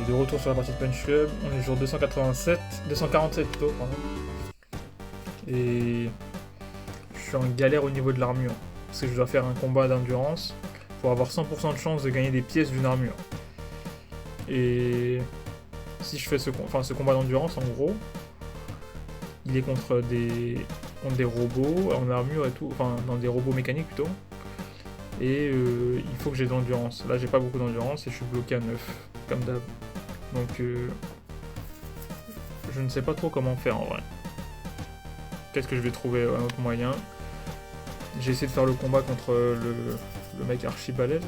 de retour sur la partie de Punch Club. On est jour 247 plutôt, pardon. Et je suis en galère au niveau de l'armure. Parce que je dois faire un combat d'endurance pour avoir 100% de chance de gagner des pièces d'une armure. Et si je fais ce combat d'endurance, en gros, il est contre des robots en armure et tout, enfin dans des robots mécaniques plutôt. Et il faut que j'ai de l'endurance. Là j'ai pas beaucoup d'endurance et je suis bloqué à 9, comme d'hab. Donc je ne sais pas trop comment faire en vrai. Peut-être que je vais trouver un autre moyen. J'ai essayé de faire le combat contre le mec archi balèze.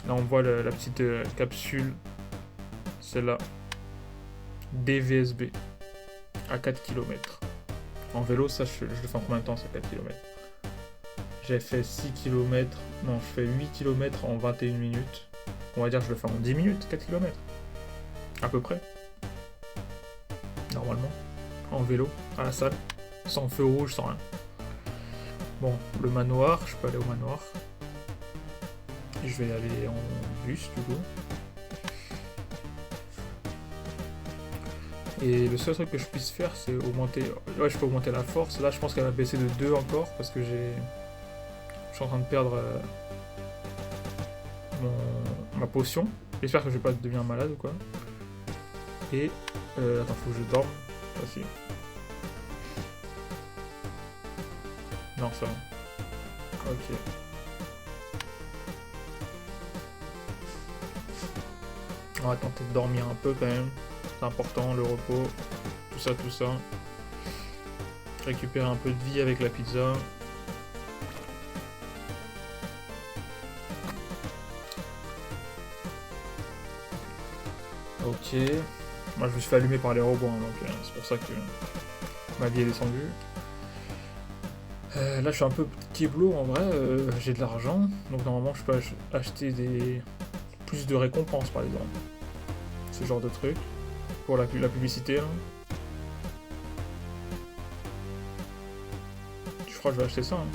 Là on voit la petite capsule, celle-là, DVSB, à 4 km. En vélo, ça je le fais en combien de temps, c'est 4 km? J'ai fait 6 km, non je fais 8 km en 21 minutes. On va dire que je le fais en 10 minutes, 4 km. À peu près. Normalement. En vélo, à la salle. Sans feu rouge, sans rien. Bon, le manoir, je peux aller au manoir. Je vais aller en bus du coup. Et le seul truc que je puisse faire, c'est augmenter... Ouais, je peux augmenter la force. Là, je pense qu'elle va baisser de 2 encore, parce que je suis en train de perdre ma potion. J'espère que je vais pas devenir malade ou quoi. Et... attends, faut que je dorme. Aussi. Non, ça va. Ok. On va tenter de dormir un peu quand même. C'est important, le repos. Tout ça. Récupérer un peu de vie avec la pizza. Ok. Moi je me suis fait allumer par les robots, hein, donc c'est pour ça que ma vie est descendue. Là je suis un peu petit boulot en vrai, j'ai de l'argent, donc normalement je peux acheter plus de récompenses par exemple. Ce genre de truc. Pour la publicité là. Je crois que je vais acheter ça. Hein.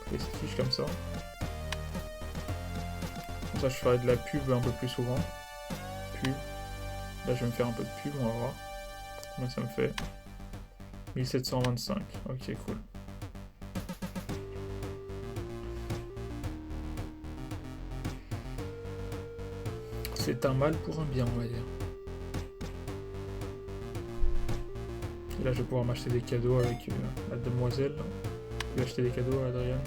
Prestige comme ça. Comme ça je ferai de la pub un peu plus souvent. Là je vais me faire un peu de pub, on va voir combien ça me fait. 1725, ok cool. C'est un mal pour un bien on va dire. Et là je vais pouvoir m'acheter des cadeaux avec la demoiselle. Je vais acheter des cadeaux à Adrienne.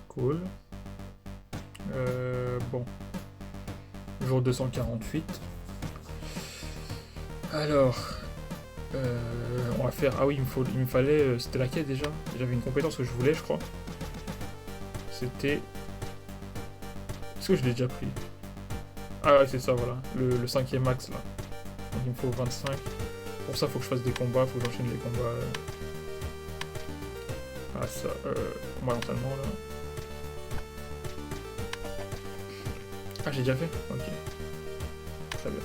Cool. Bon. Jour 248. Alors. On va faire... Ah oui, il me fallait... C'était laquelle déjà? J'avais une compétence que je voulais, je crois. C'était... Est-ce que je l'ai déjà pris? Ah ouais, c'est ça, voilà. Le 5ème max, là. Donc il me faut 25. Pour ça, il faut que je fasse des combats. Faut que j'enchaîne les combats... Ah ça... Combat d'entraînement, là. Ah, j'ai déjà fait? Ok. Très bien.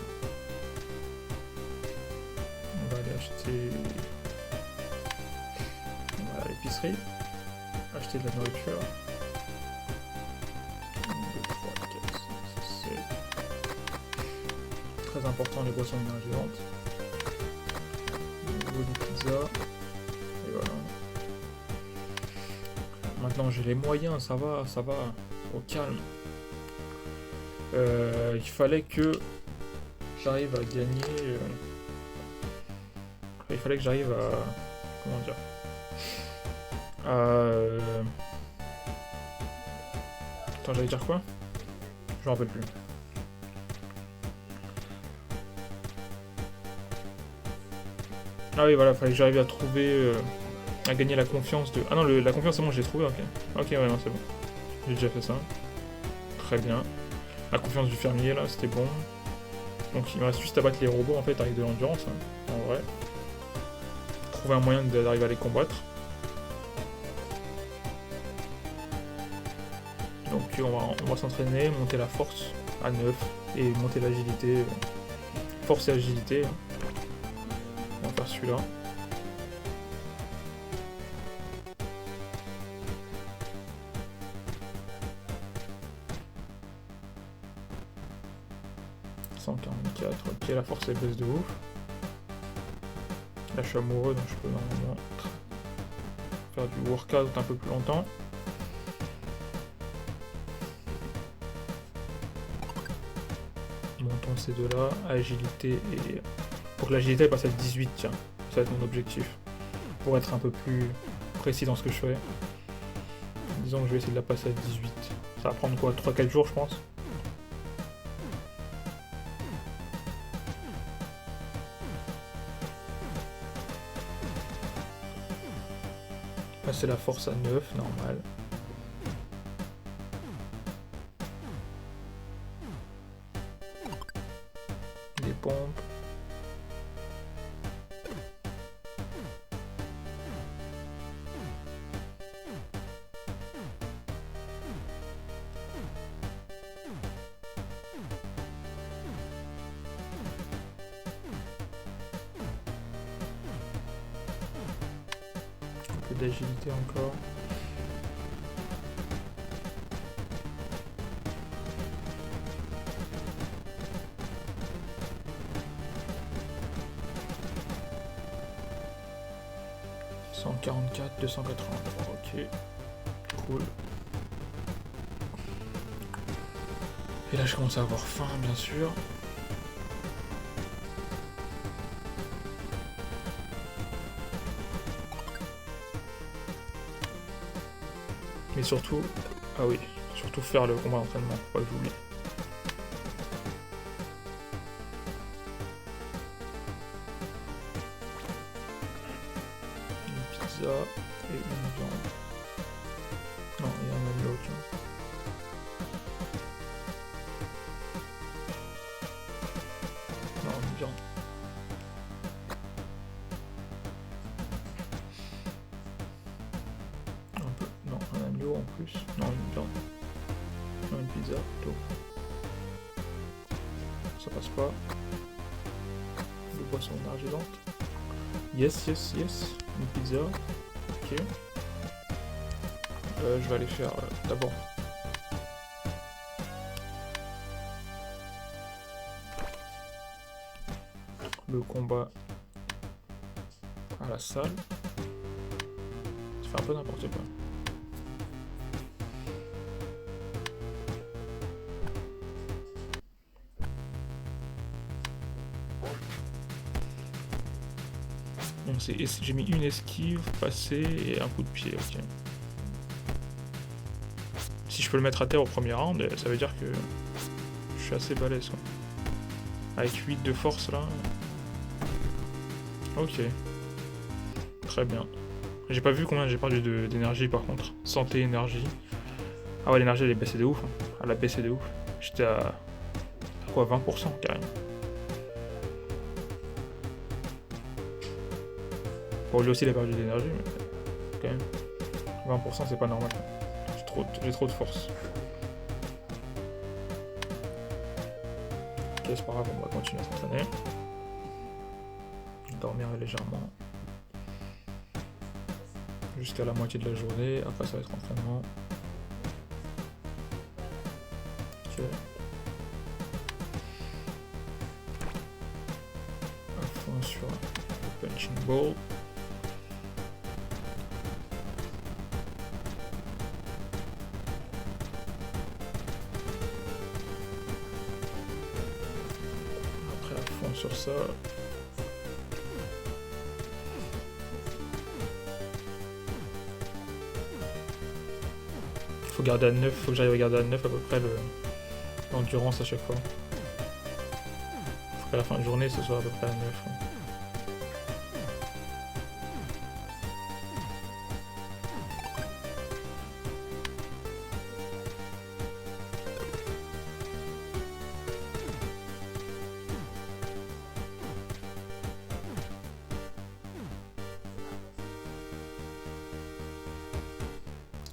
On va aller acheter... On va à l'épicerie. Acheter de la nourriture. 1, 2, 3, 4, 5, 6, 7. Très important, les boissons énergisantes. Des pizzas. Et voilà. Maintenant, j'ai les moyens, ça va. Au calme. Il fallait que j'arrive à gagner... Il fallait que j'arrive à... Comment dire? Attends, j'allais dire quoi? Je me rappelle plus. Ah oui, voilà, il fallait que j'arrive à trouver... à gagner la confiance de... Ah non, la confiance, c'est bon, j'ai trouvé, ok. Ok, ouais, non, c'est bon. J'ai déjà fait ça. Très bien. La confiance du fermier, là, c'était bon. Donc il me reste juste à battre les robots, en fait, avec de l'endurance, hein, en vrai. Trouver un moyen d'arriver à les combattre. Donc on va s'entraîner, monter la force à 9 et monter l'agilité. Force et agilité. On va faire celui-là. Ok, la force elle baisse de ouf. Là je suis amoureux donc je peux normalement faire du workout un peu plus longtemps. Montons ces deux là, agilité et... Pour que l'agilité passe à 18, tiens, ça va être mon objectif. Pour être un peu plus précis dans ce que je fais. Disons que je vais essayer de la passer à 18. Ça va prendre quoi, 3-4 jours je pense. Passer la force à 9, normal. Des pompes. Un peu d'agilité encore. « 144, 283, ok. Cool. Et là je commence à avoir faim bien sûr. Mais surtout, ah oui, surtout faire le combat d'entraînement, faut pas que j'oublie. Une pizza et une viande. Non, il y a un agneau, tu vois. Non, une viande. Un peu, non, un agneau en plus. Non, une viande. Non, une pizza plutôt. Ça passe pas. Des boissons énergisantes. Yes, yes, yes. Une pizza. Ok. Je vais aller faire d'abord. Le combat à la salle. Ça fait un peu n'importe quoi. Donc j'ai mis une esquive, passer et un coup de pied, ok. Si je peux le mettre à terre au premier round, ça veut dire que je suis assez balèze quoi. Avec 8 de force là. Ok. Très bien. J'ai pas vu combien j'ai perdu d'énergie par contre. Santé, énergie. Ah ouais, l'énergie elle est baissée de ouf. Hein. Elle a baissé de ouf. J'étais à quoi, 20% carrément. Bon, lui aussi il a perdu d'énergie, mais quand même. 20% c'est pas normal. J'ai trop de force. Ok, c'est pas grave, on va continuer à s'entraîner. Dormir légèrement. Jusqu'à la moitié de la journée, après ça va être entraînement. Ok. À fond sur le punching ball. Après à fond sur ça. Faut garder à 9, faut que j'arrive à garder à 9 à peu près l'endurance à chaque fois. Faut qu'à la fin de journée ce soit à peu près à 9. Ouais.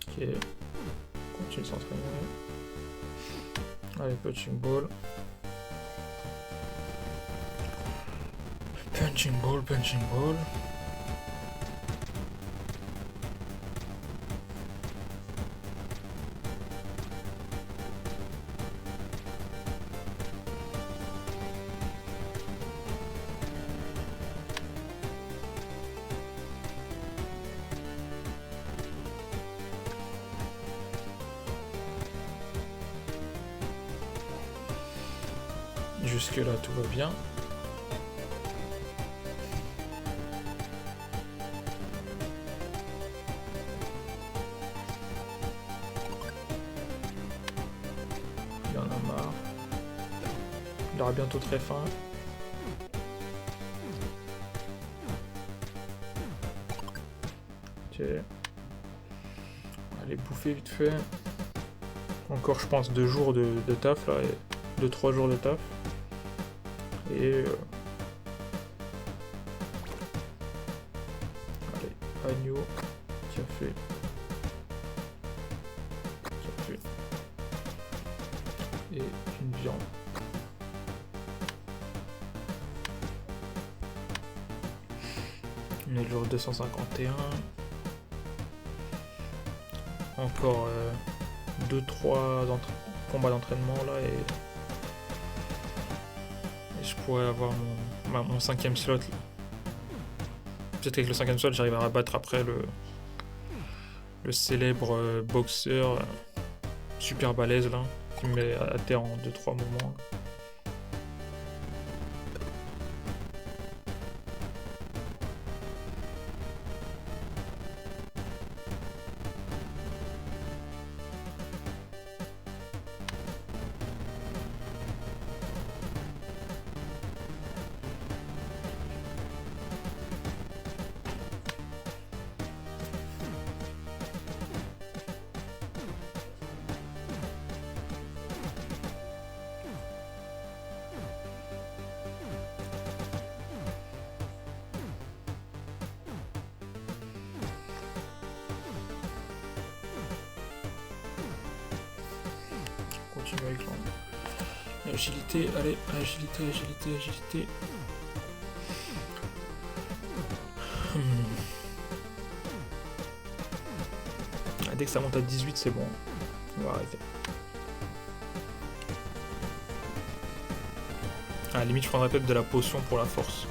Ok. continue de s'entraîner. Allez, punching ball. Punching ball, punching ball. Jusque là tout va bien. Il en a marre. Il aura bientôt très faim. Ok. Allez bouffer vite fait. Encore je pense 2 jours de taf là. 2-3 jours de taf. Et allez, agneau, café, et une viande. On est le jour 251. Encore 2-3 combats d'entraînement là et je pourrais avoir mon 5ème slot. Peut-être qu'avec le 5ème slot, j'arriverai à battre après le célèbre boxeur super balèze là, qui me met à terre en 2-3 moments. Continue avec l'agilité, allez, agilité. Dès que ça monte à 18, c'est bon. On va arrêter. À la limite, je prendrais peut-être de la potion pour la force.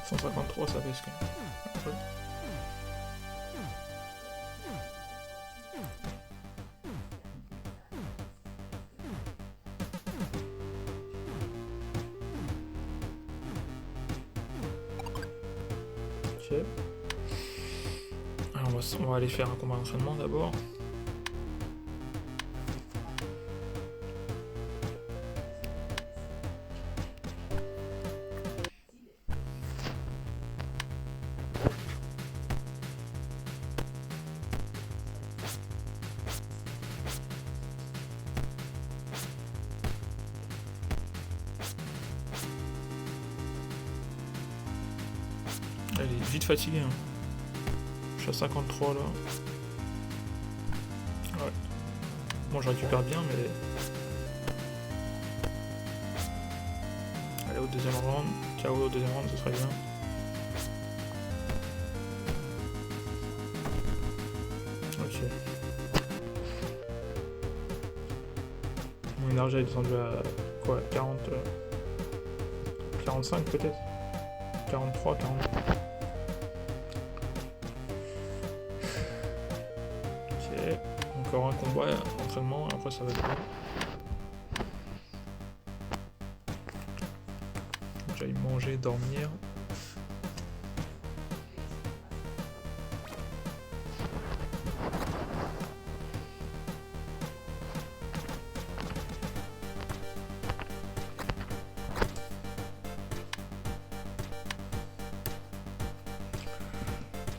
« 153, ça fait ce que... Ouais. Ok. Alors on va aller faire un combat d'entraînement d'abord. Elle est vite fatiguée. Hein. Je suis à 53 là. Ouais. Bon, je récupère bien, mais... Allez, au deuxième round. KO au deuxième round, ce serait bien. Ok. Mon énergie est descendue à quoi, 40... 45 peut-être, 43, 40. Ok, encore un combat, entraînement, et après ça va être bon. J'aille manger, dormir.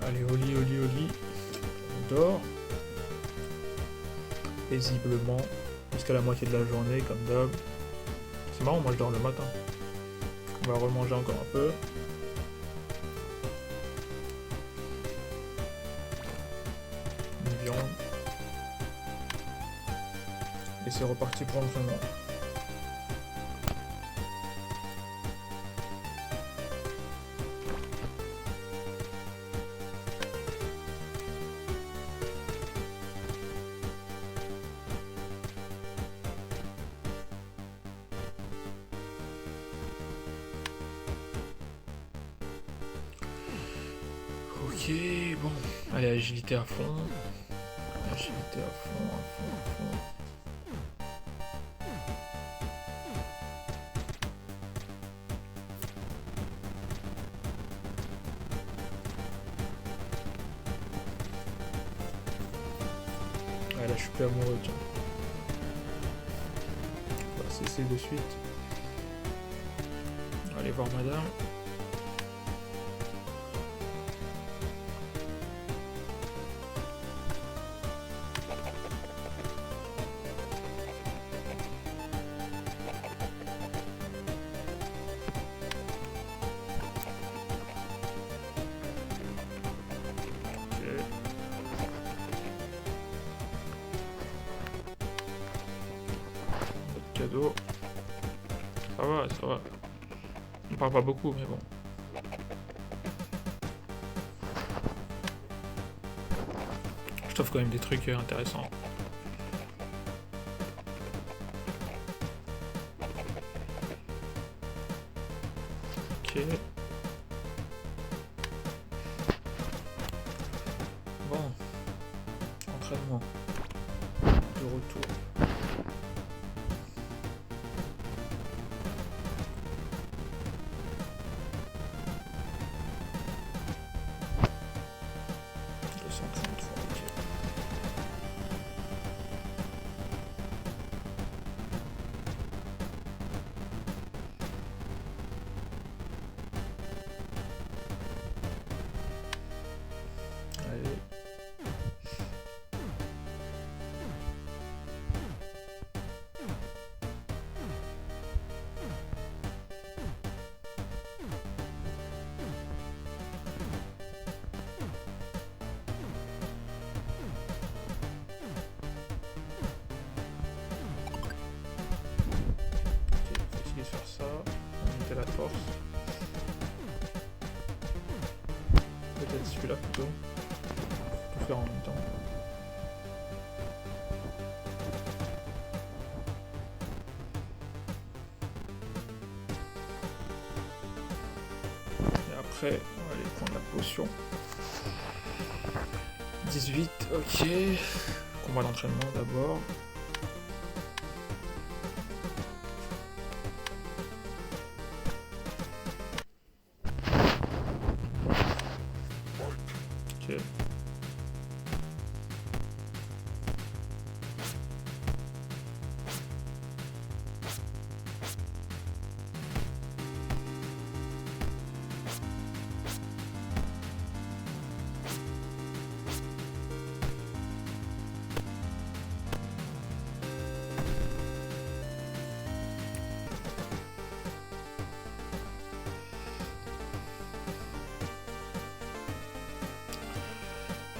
Allez, au lit, au lit, au lit. On dort. Paisiblement. Jusqu'à la moitié de la journée, comme d'hab. C'est marrant, moi je dors le matin. On va remanger encore un peu. Une viande. Et c'est reparti pour l'entraînement. Ok, bon. Allez, agilité à fond. Agilité à fond, à fond, à fond. Ouais, là, je suis plus amoureux, tiens. On va cesser de suite. Allez voir madame. Cadeau. Ça va, ça va. On parle pas beaucoup, mais bon. Je t'offre quand même des trucs intéressants. Ok. Bon. Entraînement. De retour. Faire ça, monter la force. Peut-être celui-là plutôt. Tout faire en même temps. Et après, on va aller prendre la potion. 18, ok. Combat d'entraînement d'abord.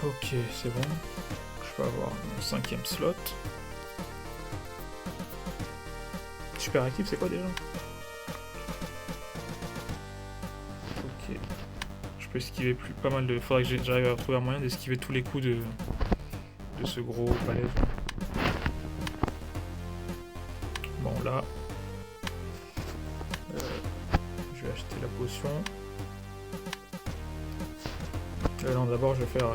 Ok, c'est bon. Je peux avoir mon 5ème slot. Super actif, c'est quoi déjà? Ok. Je peux esquiver pas mal de... Faudrait que j'arrive à trouver un moyen d'esquiver tous les coups de ce gros balai. Bon, là... je vais acheter la potion. Non, d'abord je vais faire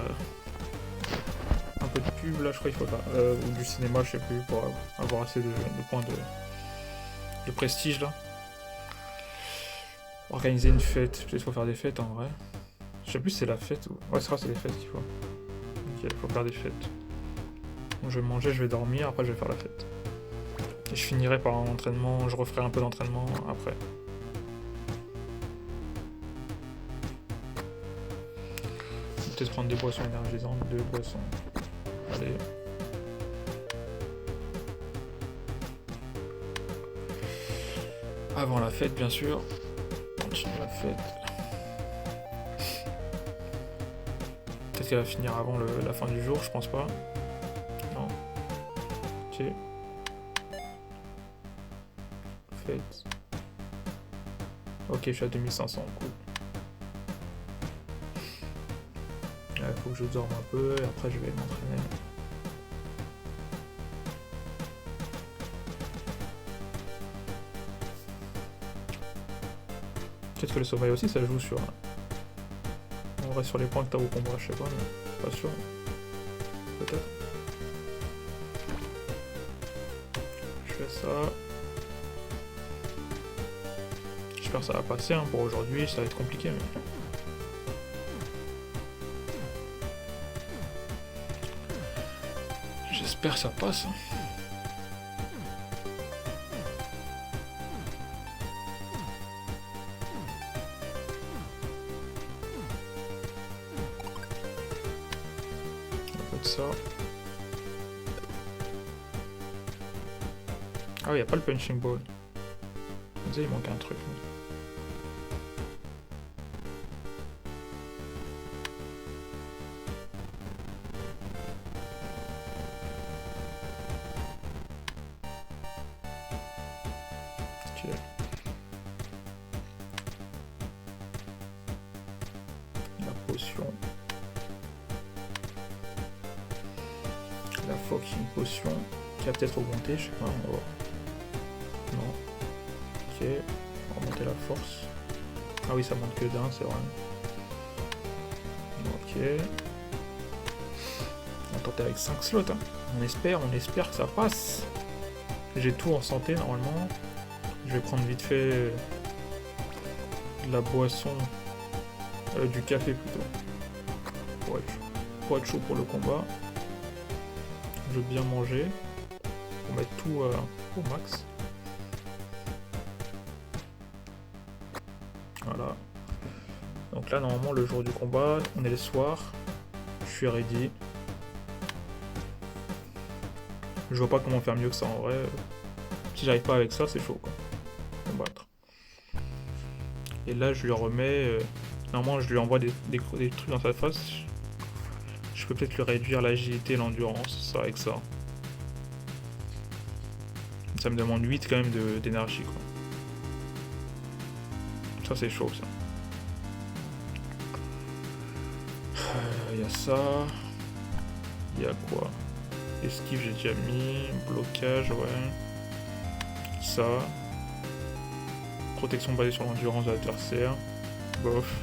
un peu de pub, là je crois qu'il faut pas, ou du cinéma, je sais plus, pour avoir assez de points de prestige là. Organiser une fête, peut-être qu'il faut faire des fêtes en vrai. Je sais plus si c'est la fête ou... Ouais, c'est les fêtes qu'il faut. Ok, il faut faire des fêtes. Donc je vais manger, je vais dormir, après je vais faire la fête. Et je finirai par un entraînement, je referai un peu d'entraînement après. peut-être prendre des boissons énergisantes, 2 boissons. Allez. Avant la fête, bien sûr. Continue la fête. Peut-être qu'elle va finir avant la fin du jour, je pense pas. Non. Ok. Fête. Ok, je suis à 2500, cool. Faut que je dorme un peu et après je vais m'entraîner. Peut-être que le sommeil aussi ça joue sur. On reste sur les points que t'as au combat, je sais pas, mais pas sûr. Peut-être. Je fais ça. J'espère que ça va passer hein, pour aujourd'hui, ça va être compliqué mais. J'espère que ça passe. Un peu de ça. Ah oui, y a pas le punching ball. On disait il manque un truc. La potion. La fucking potion. Qui va peut-être augmenter, je sais pas, on va voir. Non. Ok. On va monter la force. Ah oui, ça monte que d'un, c'est vrai. Ok. On va tenter avec 5 slots. Hein. On espère que ça passe. J'ai tout en santé normalement. Je vais prendre vite fait de la boisson. Du café plutôt. Pour être chaud pour le combat. Je veux bien manger. Pour mettre tout au max. Voilà. Donc là normalement le jour du combat, on est le soir. Je suis ready. Je vois pas comment faire mieux que ça en vrai. Si j'arrive pas avec ça, c'est chaud quoi. Combattre. Et là je lui remets. Normalement je lui envoie des trucs dans sa face. Je peux peut-être lui réduire l'agilité et l'endurance, ça avec ça. Ça me demande 8 quand même d'énergie quoi. Ça c'est chaud ça. Y a ça. Y a quoi? Esquive j'ai déjà mis. Blocage ouais. Ça. Protection basée sur l'endurance de l'adversaire. Bof.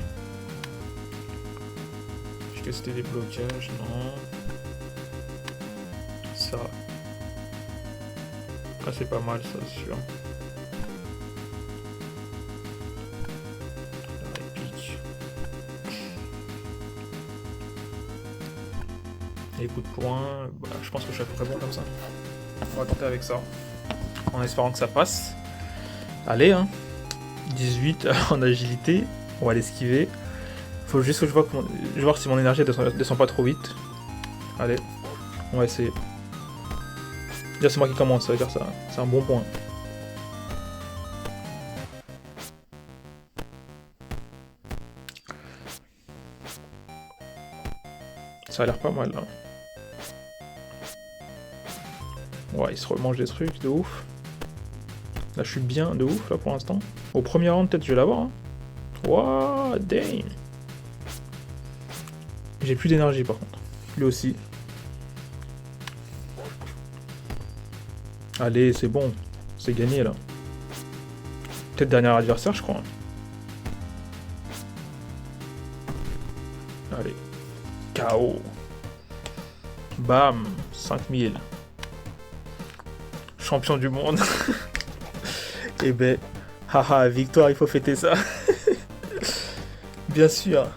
Est-ce que c'était des blocages? Non. Ça. Ah c'est pas mal ça c'est sûr. Les coups de poing, bah, je pense que je suis à peu près bon comme ça. On va tenter avec ça. En espérant que ça passe. Allez hein. 18 en agilité. On va l'esquiver. Faut juste que je vois voir si mon énergie descend pas trop vite. Allez. On va essayer. Déjà c'est moi qui commence, ça veut dire ça. C'est un bon point. Ça a l'air pas mal là. Ouais, il se remange des trucs de ouf. Là, je suis bien de ouf là pour l'instant. Au premier round, peut-être je vais l'avoir. Hein. Wow, damn. J'ai plus d'énergie par contre. Lui aussi. Allez, c'est bon. C'est gagné là. Peut-être dernier adversaire, je crois. Allez. KO. Bam. 5000. Champion du monde. Et ben, haha, victoire, il faut fêter ça. Bien sûr,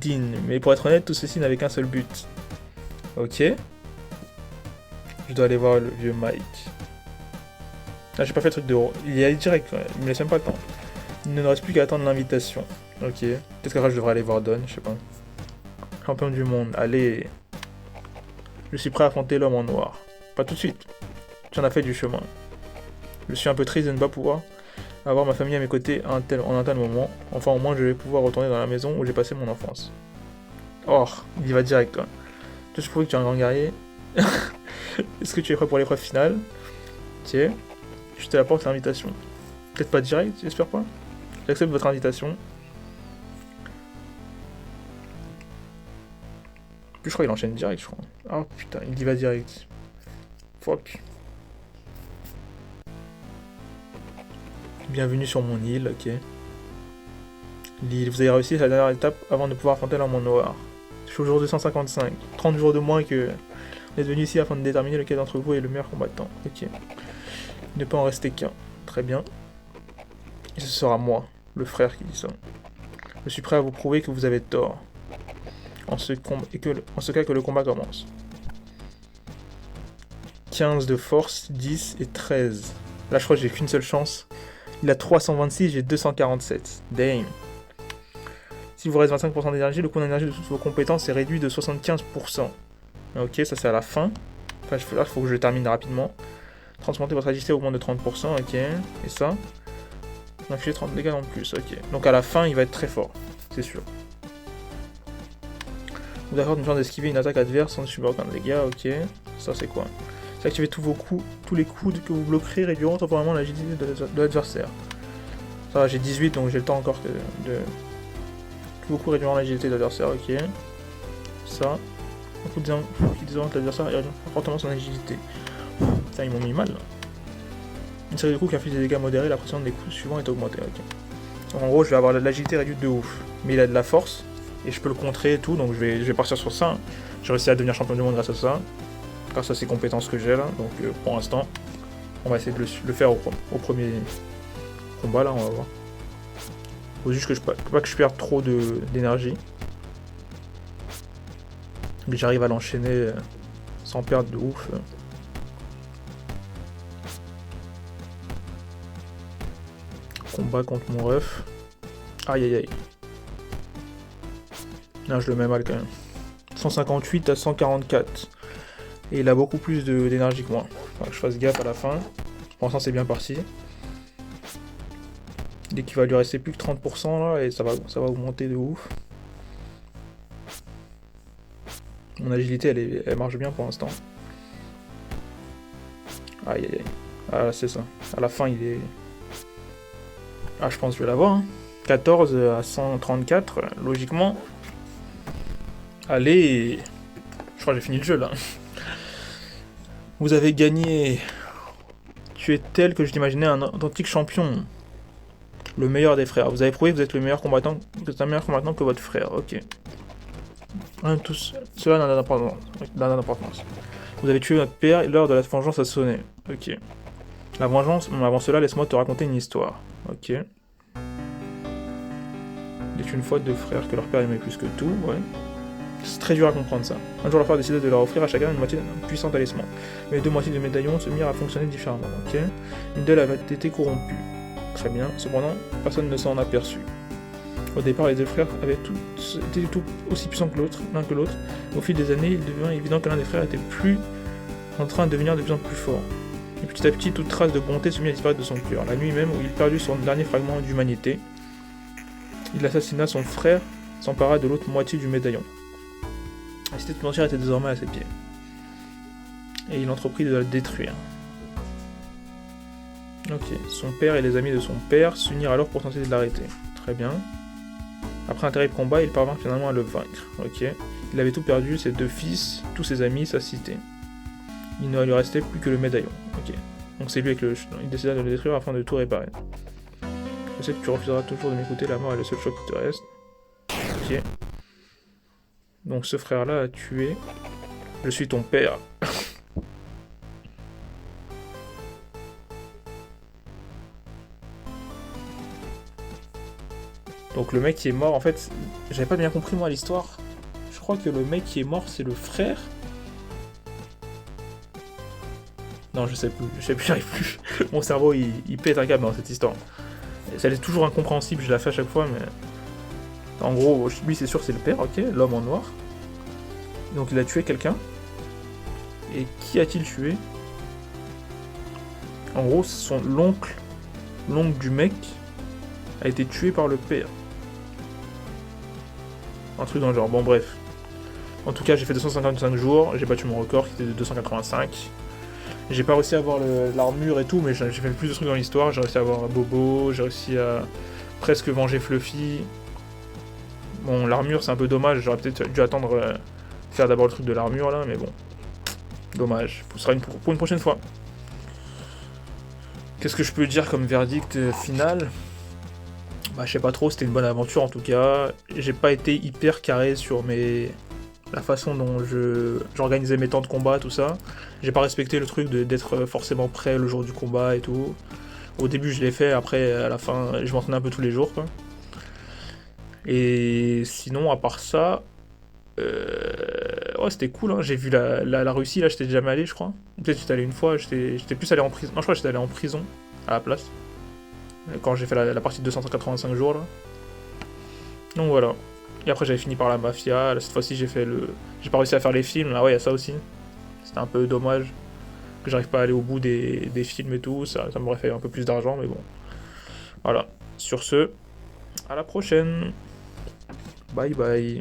Dean. Mais pour être honnête, tout ceci n'avait qu'un seul but. Ok. Je dois aller voir le vieux Mike. Là, j'ai pas fait le truc de... Il y a direct, ouais. Il me laisse même pas le temps. Il ne nous reste plus qu'à attendre l'invitation. Ok. Peut-être qu'après, je devrais aller voir Don, je sais pas. Champion du monde, allez. Je suis prêt à affronter l'homme en noir. Pas tout de suite. Tu en as fait du chemin. Je suis un peu triste de ne pas pouvoir avoir ma famille à mes côtés en un tel moment. Enfin, au moins, je vais pouvoir retourner dans la maison où j'ai passé mon enfance. Oh, il y va direct, toi. Toi, je prouve que tu es un grand guerrier. Est-ce que tu es prêt pour l'épreuve finale? Tiens, je te apporte l'invitation. Peut-être pas direct, j'espère pas. J'accepte votre invitation. Plus je crois qu'il enchaîne direct, je crois. Oh putain, il y va direct. Fuck. Bienvenue sur mon île, ok. L'île, vous avez réussi la dernière étape avant de pouvoir affronter l'homme en noir. Je suis au jour 255. 30 jours de moins que... On est venu ici afin de déterminer lequel d'entre vous est le meilleur combattant. Ok. Il ne peut en rester qu'un. Très bien. Et ce sera moi, le frère qui dit ça. Je suis prêt à vous prouver que vous avez tort. En ce cas que le combat commence. 15 de force, 10 et 13. Là je crois que j'ai qu'une seule chance. Il a 326, j'ai 247. Damn. Si vous reste 25% d'énergie, le coût d'énergie de toutes vos compétences est réduit de 75%. Ok, ça c'est à la fin. Enfin, il faut que je le termine rapidement. Transporter votre agilité au moins de 30%, ok. Et ça, infliger 30 dégâts en plus, ok. Donc à la fin, il va être très fort, c'est sûr. Vous avez une chance d'esquiver une attaque adverse sans subir aucun dégât, ok. Ça c'est quoi? C'est activer tous les coups que vous bloquerez réduiront temporairement l'agilité de l'adversaire. Ça va, j'ai 18 donc j'ai le temps encore de... Tous vos coups réduiront l'agilité de l'adversaire, ok. Ça. Un coup qui désoriente l'adversaire et réduit fortement son agilité. Putain, ils m'ont mis mal là. Une série de coups qui inflige des dégâts modérés, la pression des coups suivants est augmentée, ok. Donc, en gros, je vais avoir l'agilité réduite de ouf. Mais il a de la force, et je peux le contrer et tout, donc je vais partir sur ça. J'ai réussi à devenir champion du monde grâce à ça. Grâce à ces compétences que j'ai là, donc pour l'instant, on va essayer de le faire au premier combat là, on va voir. Faut juste que pas que je perde trop d'énergie. Que j'arrive à l'enchaîner sans perdre de ouf. Combat contre mon ref. Aïe aïe aïe. Là je le mets mal quand même. 158 à 144. Et il a beaucoup plus d'énergie que moi. Faut que je fasse gaffe à la fin. Pour l'instant c'est bien parti. Dès qu'il va lui rester plus que 30% là, et ça va augmenter de ouf. Mon agilité elle marche bien pour l'instant. Aïe aïe aïe. Ah c'est ça. À la fin il est... Ah je pense que je vais l'avoir. Hein. 14 à 134, logiquement. Allez. Je crois que j'ai fini le jeu là. Vous avez gagné. Tu es tel que je t'imaginais un authentique champion. Le meilleur des frères. Vous avez prouvé que vous êtes le meilleur combattant, que vous êtes un meilleur combattant que votre frère. Ok. Cela n'a d'importance. Vous avez tué notre père et l'heure de la vengeance a sonné. Ok. La vengeance, avant cela, laisse-moi te raconter une histoire. Ok. Il est une fois deux frères que leur père aimait plus que tout, ouais. C'est très dur à comprendre ça. Un jour, leur frère décida de leur offrir à chacun une moitié d'un puissant talisman. Mais les deux moitiés du médaillon se mirent à fonctionner différemment, ok. Une d'elles avait été corrompue. Très bien. Cependant, personne ne s'en aperçut. Au départ, les deux frères avaient été tout aussi puissants que l'un que l'autre. Au fil des années, il devint évident que l'un des frères était en train de devenir de plus en plus fort. Et petit à petit, toute trace de bonté se mit à disparaître de son cœur. La nuit même, où il perdit son dernier fragment d'humanité, il assassina son frère, s'empara de l'autre moitié du médaillon. La cité tout entière était désormais à ses pieds. Et il entreprit de la détruire. Ok, son père et les amis de son père s'unirent alors pour tenter de l'arrêter. Très bien. Après un terrible combat, il parvint finalement à le vaincre. Ok. Il avait tout perdu, ses deux fils, tous ses amis, sa cité. Il ne lui restait plus que le médaillon. Ok. Donc c'est lui avec il décida de le détruire afin de tout réparer. Je sais que tu refuseras toujours de m'écouter, la mort est le seul choix qui te reste. Ok. Donc ce frère-là a tué. Je suis ton père. Donc le mec qui est mort, en fait, j'avais pas bien compris moi l'histoire. Je crois que le mec qui est mort, c'est le frère. Non, je sais plus, j'arrive plus. Mon cerveau, il pète un câble dans cette histoire. Ça est toujours incompréhensible, je la fais à chaque fois, mais... En gros, lui c'est sûr c'est le père, ok, l'homme en noir. Donc il a tué quelqu'un. Et qui a-t-il tué? En gros, l'oncle du mec a été tué par le père. Un truc dans le genre, bon bref. En tout cas, j'ai fait 255 jours, j'ai battu mon record qui était de 285. J'ai pas réussi à avoir l'armure et tout, mais j'ai fait plus de trucs dans l'histoire. J'ai réussi à avoir Bobo, j'ai réussi à presque venger Fluffy. Bon, l'armure c'est un peu dommage, j'aurais peut-être dû attendre faire d'abord le truc de l'armure là, mais bon. Dommage, ce sera pour une prochaine fois. Qu'est-ce que je peux dire comme verdict final? Bah je sais pas trop, c'était une bonne aventure en tout cas. J'ai pas été hyper carré sur la façon dont j'organisais mes temps de combat, tout ça. J'ai pas respecté le truc d'être forcément prêt le jour du combat et tout. Au début je l'ai fait, après à la fin je m'entraînais un peu tous les jours quoi. Et sinon à part ça, ouais c'était cool hein. J'ai vu la Russie là, j'étais jamais allé je crois. Peut-être j'étais allé une fois, j'étais plus allé en prison. Non je crois que j'étais allé en prison à la place. Quand j'ai fait la partie de 285 jours là. Donc voilà. Et après j'avais fini par la mafia, là, cette fois-ci j'ai pas réussi à faire les films, là ouais y a ça aussi. C'était un peu dommage que j'arrive pas à aller au bout des films et tout, ça m'aurait fait un peu plus d'argent mais bon. Voilà. Sur ce, à la prochaine. Bye bye.